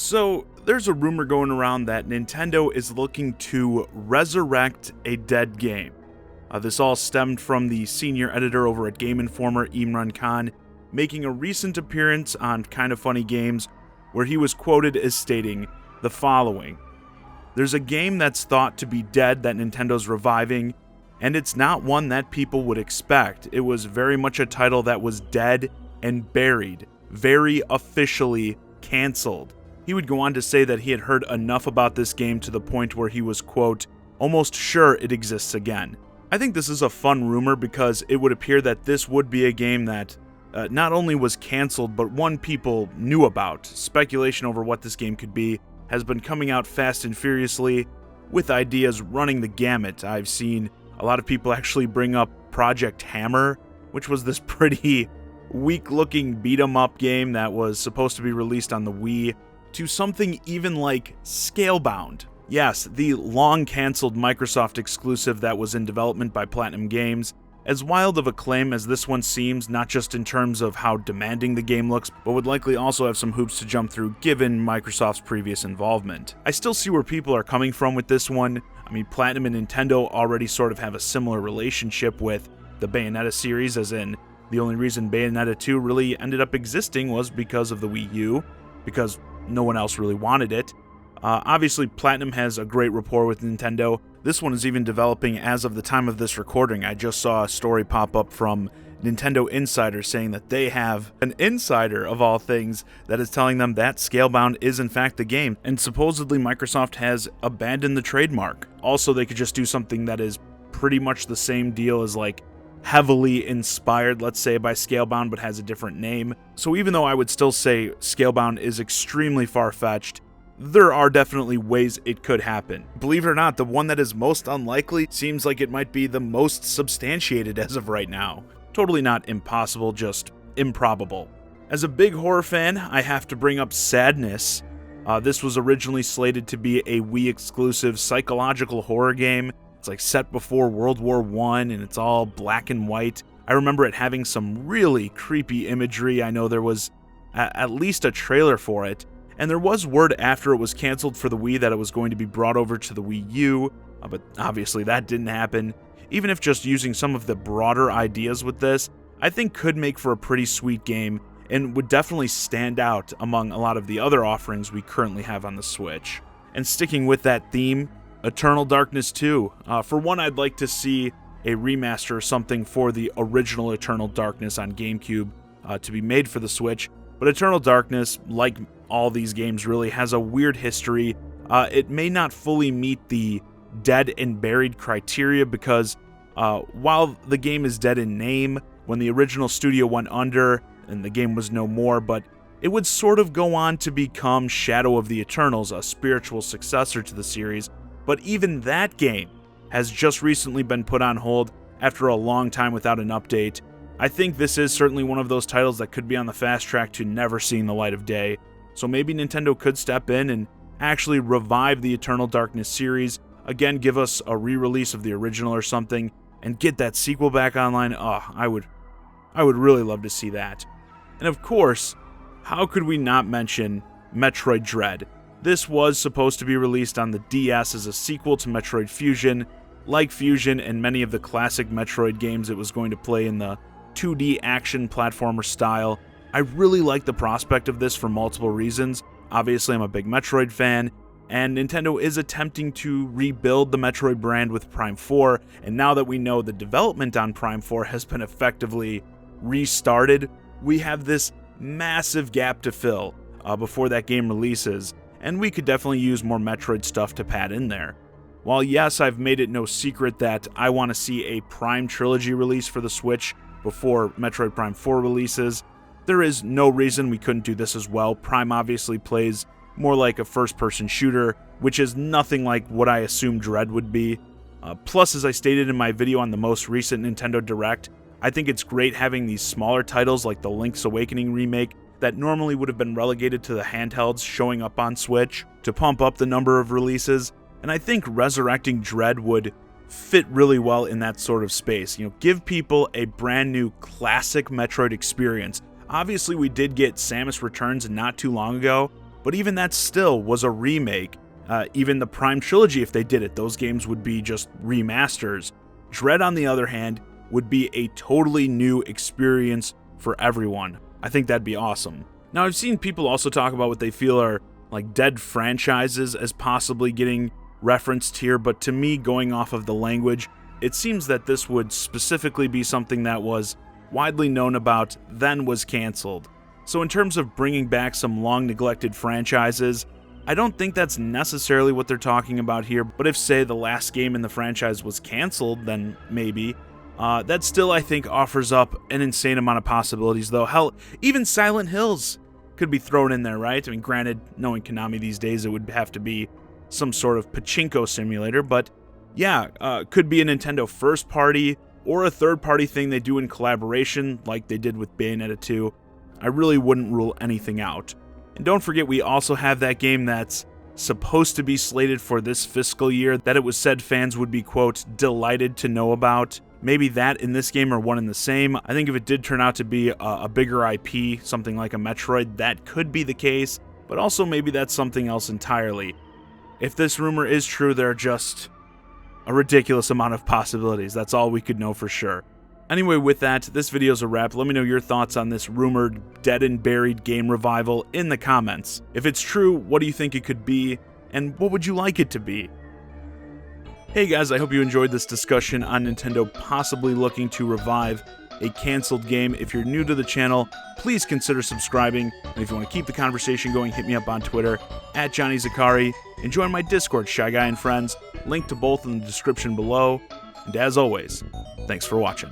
So, there's a rumor going around that Nintendo is looking to resurrect a dead game. This all stemmed from the senior editor over at GameInformer, Imran Khan, making a recent appearance on Kinda Funny Games, where he was quoted as stating the following: "There's a game that's thought to be dead that Nintendo's reviving, and it's not one that people would expect. It was very much a title that was dead and buried, very officially cancelled." He would go on to say that he had heard enough about this game to the point where he was, quote, "almost sure it exists again." I think this is a fun rumor because it would appear that this would be a game that not only was cancelled, but one people knew about. Speculation over what this game could be has been coming out fast and furiously, with ideas running the gamut. I've seen a lot of people actually bring up Project H.A.M.M.E.R, which was this pretty weak-looking beat-em-up game that was supposed to be released on the Wii, to something even like Scalebound. Yes, the long-cancelled Microsoft exclusive that was in development by Platinum Games. As wild of a claim as this one seems, not just in terms of how demanding the game looks, but would likely also have some hoops to jump through given Microsoft's previous involvement. I still see where people are coming from with this one. I mean, Platinum and Nintendo already sort of have a similar relationship with the Bayonetta series, as in, the only reason Bayonetta 2 really ended up existing was because of the Wii U, because no one else really wanted it. Obviously, Platinum has a great rapport with Nintendo. This one is even developing as of the time of this recording. I just saw a story pop up from Nintendo Insider saying that they have an insider, of all things, that is telling them that Scalebound is in fact the game, and supposedly Microsoft has abandoned the trademark. Also, they could just do something that is pretty much the same deal as, like, heavily inspired, let's say, by Scalebound, but has a different name. So even though I would still say Scalebound is extremely far-fetched, there are definitely ways it could happen. Believe it or not, the one that is most unlikely seems like it might be the most substantiated as of right now. Totally not impossible, just improbable. As a big horror fan, I have to bring up Sadness. This was originally slated to be a Wii-exclusive psychological horror game. It's like set before World War I, and it's all black and white. I remember it having some really creepy imagery. I know there was at least a trailer for it. And there was word after it was canceled for the Wii that it was going to be brought over to the Wii U, but obviously that didn't happen. Even if just using some of the broader ideas with this, I think could make for a pretty sweet game, and would definitely stand out among a lot of the other offerings we currently have on the Switch. And sticking with that theme, Eternal Darkness 2. For one, I'd like to see a remaster or something for the original Eternal Darkness on GameCube to be made for the Switch, but Eternal Darkness, like all these games really, has a weird history. It may not fully meet the dead and buried criteria because while the game is dead in name, when the original studio went under and the game was no more, but it would sort of go on to become Shadow of the Eternals, a spiritual successor to the series, but even that game has just recently been put on hold after a long time without an update. I think this is certainly one of those titles that could be on the fast track to never seeing the light of day. So maybe Nintendo could step in and actually revive the Eternal Darkness series, again give us a re-release of the original or something, and get that sequel back online. I would really love to see that. And of course, how could we not mention Metroid Dread? This was supposed to be released on the DS as a sequel to Metroid Fusion. Like Fusion and many of the classic Metroid games, it was going to play in the 2D action platformer style. I really like the prospect of this for multiple reasons. Obviously, I'm a big Metroid fan, and Nintendo is attempting to rebuild the Metroid brand with Prime 4, and now that we know the development on Prime 4 has been effectively restarted, we have this massive gap to fill before that game releases, and we could definitely use more Metroid stuff to pad in there. While yes, I've made it no secret that I want to see a Prime Trilogy release for the Switch before Metroid Prime 4 releases, there is no reason we couldn't do this as well. Prime obviously plays more like a first-person shooter, which is nothing like what I assumed Dread would be. Plus, as I stated in my video on the most recent Nintendo Direct, I think it's great having these smaller titles like the Link's Awakening remake that normally would have been relegated to the handhelds showing up on Switch to pump up the number of releases, and I think resurrecting Dread would fit really well in that sort of space. Give people a brand new classic Metroid experience. Obviously, we did get Samus Returns not too long ago, but even that still was a remake. Even the Prime Trilogy, if they did it, those games would be just remasters. Dread, on the other hand, would be a totally new experience for everyone. I think that'd be awesome. Now, I've seen people also talk about what they feel are like dead franchises as possibly getting referenced here, but to me, going off of the language, it seems that this would specifically be something that was widely known about, then was canceled. So in terms of bringing back some long-neglected franchises, I don't think that's necessarily what they're talking about here, but if, say, the last game in the franchise was canceled, then maybe. That still, I think, offers up an insane amount of possibilities, though. Hell, even Silent Hills could be thrown in there, right? I mean, granted, knowing Konami these days, it would have to be some sort of pachinko simulator, but yeah, could be a Nintendo first party or a third party thing they do in collaboration, like they did with Bayonetta 2. I really wouldn't rule anything out. And don't forget, we also have that game that's supposed to be slated for this fiscal year that it was said fans would be, quote, delighted to know about. Maybe that in this game are one and the same. I think if it did turn out to be a bigger IP, something like a Metroid, that could be the case, but also maybe that's something else entirely. If this rumor is true, there are just a ridiculous amount of possibilities. That's all we could know for sure. Anyway, with that, this video's a wrap. Let me know your thoughts on this rumored dead and buried game revival in the comments. If it's true, what do you think it could be, and what would you like it to be? Hey guys, I hope you enjoyed this discussion on Nintendo possibly looking to revive a canceled game. If you're new to the channel, please consider subscribing. And if you want to keep the conversation going, hit me up on Twitter @JohnnyZakari and join my Discord, ChiGuy and Friends. Link to both in the description below. And as always, thanks for watching.